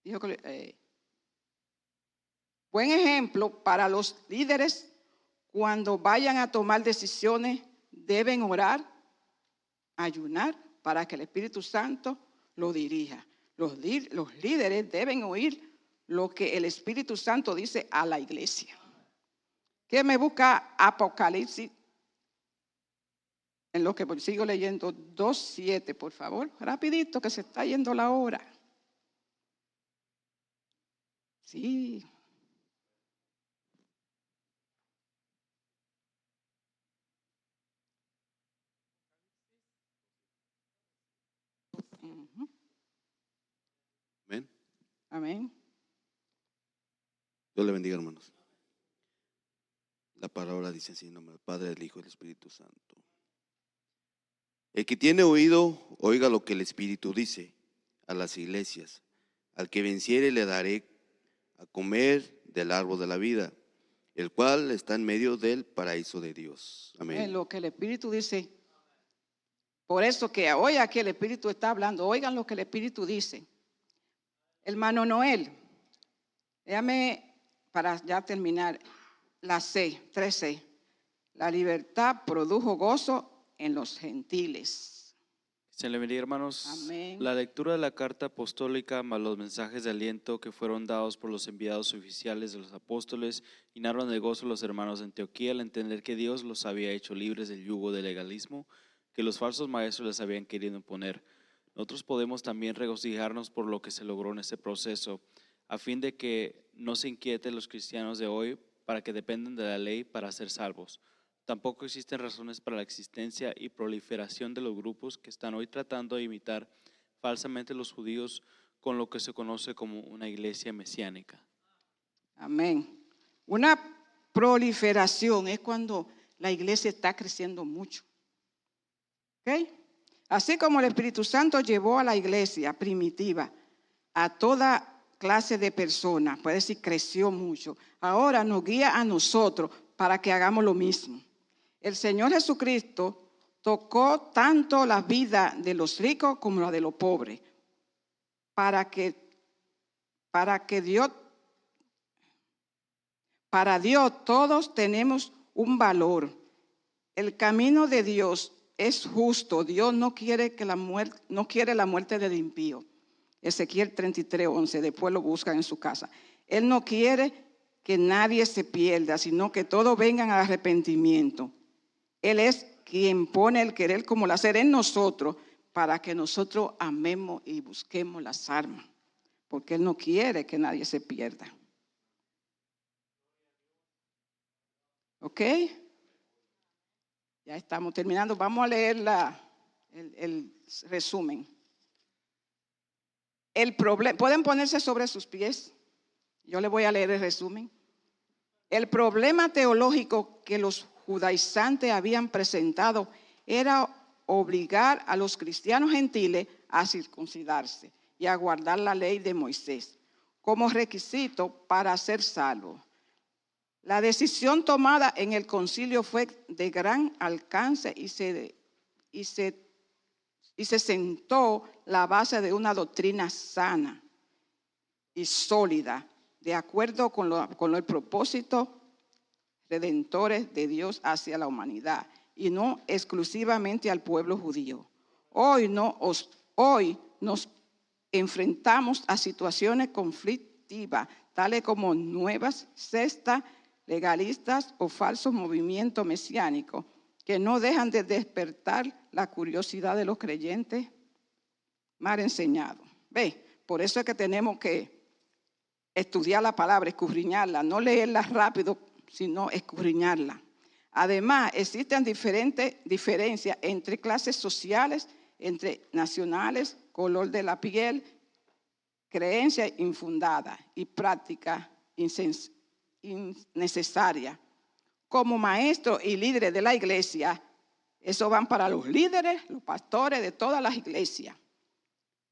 A: Dijo que, buen ejemplo para los líderes cuando vayan a tomar decisiones, deben orar, ayunar para que el Espíritu Santo lo dirija. Los líderes deben oír lo que el Espíritu Santo dice a la iglesia. ¿Qué me busca Apocalipsis? En lo que sigo leyendo, 2:7, por favor. Rapidito, que se está yendo la hora. Sí.
K: Amén.
A: Amén.
K: Dios le bendiga, hermanos. La palabra dice así en nombre del Padre, del Hijo y del Espíritu Santo. El que tiene oído, oiga lo que el Espíritu dice a las iglesias. Al que venciere le daré a comer del árbol de la vida, el cual está en medio del paraíso de Dios. Amén.
A: En lo que el Espíritu dice. Por eso que hoy aquí el Espíritu está hablando. Oigan lo que el Espíritu dice. Hermano Noel, déjame para ya terminar. La C, 3C. La libertad produjo gozo en los gentiles.
L: Se le bendiga, hermanos.
A: Amén.
L: La lectura de la carta apostólica más los mensajes de aliento que fueron dados por los enviados oficiales de los apóstoles llenaron de gozo a los hermanos de Antioquía al entender que Dios los había hecho libres del yugo del legalismo que los falsos maestros les habían querido imponer. Nosotros podemos también regocijarnos por lo que se logró en este proceso, a fin de que no se inquieten los cristianos de hoy para que dependen de la ley para ser salvos. Tampoco existen razones para la existencia y proliferación de los grupos que están hoy tratando de imitar falsamente los judíos con lo que se conoce como una iglesia mesiánica.
A: Amén. Una proliferación es cuando la iglesia está creciendo mucho. ¿Ok? Así como el Espíritu Santo llevó a la iglesia primitiva a toda clase de personas, puede decir creció mucho, ahora nos guía a nosotros para que hagamos lo mismo. El Señor Jesucristo tocó tanto la vida de los ricos como la de los pobres, para Dios todos tenemos un valor. El camino de Dios es justo. Dios no quiere la muerte del impío. Ezequiel 33:11, después lo buscan en su casa. Él no quiere que nadie se pierda, sino que todos vengan al arrepentimiento. Él es quien pone el querer como el hacer en nosotros para que nosotros amemos y busquemos las almas, porque Él no quiere que nadie se pierda. ¿Ok? Ya estamos terminando. Vamos a leer el resumen. El problema, pueden ponerse sobre sus pies. Yo les voy a leer el resumen. El problema teológico que los judaizantes habían presentado era obligar a los cristianos gentiles a circuncidarse y a guardar la ley de Moisés como requisito para ser salvos. La decisión tomada en el concilio fue de gran alcance y se sentó la base de una doctrina sana y sólida, de acuerdo con el propósito redentores de Dios hacia la humanidad y no exclusivamente al pueblo judío. Hoy nos enfrentamos a situaciones conflictivas, tales como nuevas sectas legalistas o falsos movimientos mesiánicos que no dejan de despertar la curiosidad de los creyentes mal enseñados. ¿Ve? Por eso es que tenemos que estudiar la palabra, escudriñarla, no leerla rápido, sino escudriñarla. Además, existen diferentes diferencias entre clases sociales, entre nacionales, color de la piel, creencias infundadas y prácticas innecesarias. Como maestros y líderes de la iglesia, eso van para los líderes, los pastores de todas las iglesias.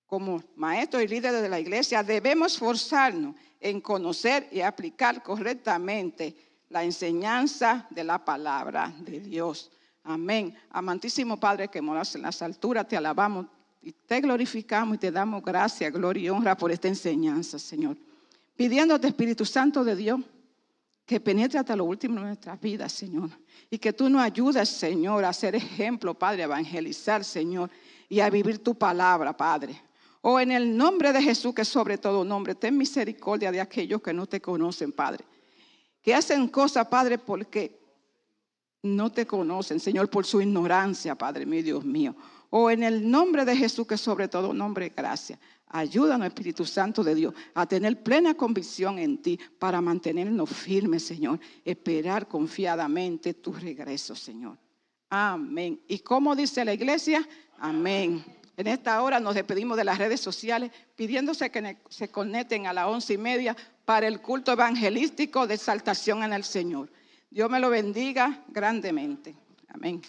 A: Como maestros y líderes de la iglesia debemos esforzarnos en conocer y aplicar correctamente la enseñanza de la palabra de Dios. Amén. Amantísimo Padre que moras en las alturas, te alabamos y te glorificamos y te damos gracias, gloria y honra por esta enseñanza, Señor. Pidiéndote, Espíritu Santo de Dios, que penetre hasta lo último de nuestras vidas, Señor. Y que tú nos ayudes, Señor, a ser ejemplo, Padre, a evangelizar, Señor, y a vivir tu palabra, Padre. Oh, en el nombre de Jesús, que sobre todo nombre, ten misericordia de aquellos que no te conocen, Padre. Que hacen cosas, Padre, porque no te conocen, Señor, por su ignorancia, Padre mío, Dios mío. Oh, en el nombre de Jesús, que sobre todo nombre, gracias. Ayúdanos, Espíritu Santo de Dios, a tener plena convicción en ti para mantenernos firmes, Señor. Esperar confiadamente tu regreso, Señor. Amén. ¿Y cómo dice la iglesia? Amén. En esta hora nos despedimos de las redes sociales, pidiéndose que se conecten a las 11:30 para el culto evangelístico de exaltación en el Señor. Dios me lo bendiga grandemente. Amén.